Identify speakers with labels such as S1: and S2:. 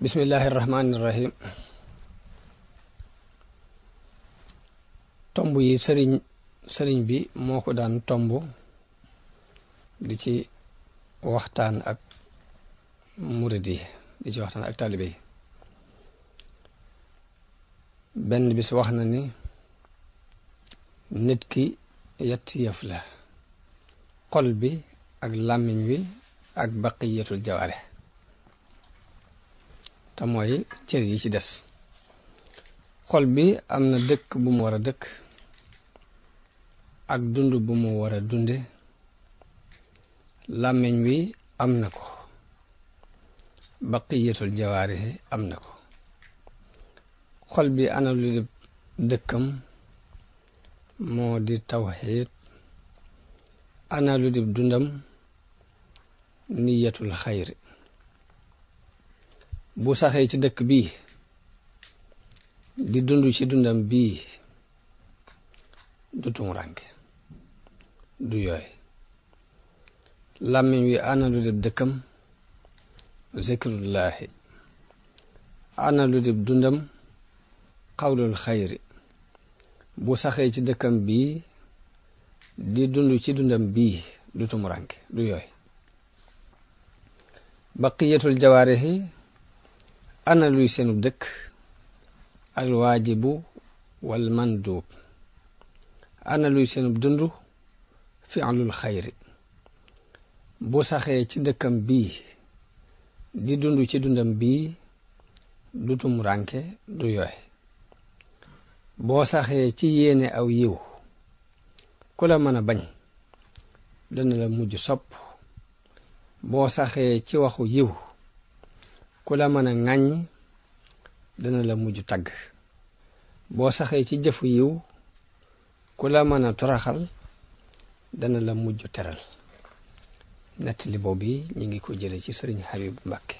S1: bismillahi irrahmani irrahim tomb yi sëriñ bi moo ko daan tomb di ci waxtaan ak murid yi di ci waxtaan ak taalibe yi. benn bis wax na ni nit ki yetti yëf la: xol bi ak làmmiñ wi ak baqiyatul jawaare, te mooy cër yi ci des. xol bi am na dëkk bu mu war a dëkk ak dund bu mu war a dunde, làmmiñ wi am na ko, baqiyatul jawaare am na ko. xol bi ana lu di dëkkam moo di tawxiid, ana lu di dundam niyatul xayri. bu saxee ci dëkk bii di dund ci dundam bii du tumuranke du yooy. làmmiñ wi ana lu di dëkkam zikrullahi, ana lu di dundam xawlul xayri. bu saxee ci dëkkam bii di dund ci dundam bii du tumuranke du yooy. baqiyatul jawaarihi ana luy seenu dëkk alwaajibu wal mandub, ana luy seenu dund fi'lul xayri. bu saxee ci dëkkam bii di dund ci dundam bii du tumuranke du yooy. boo saxee ci yéene aw yiw ku la mën a bañ dana la mujj sopp. boo saxee ci waxu yiw ku la mën a ŋàññ dana la mujj tagg. boo saxee ci jëfu yiw ku la mën a toraxal dana la mujj teral. nettali boobu ñi ngi ko jële ci sëriñ Habib Mbàkke.